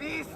30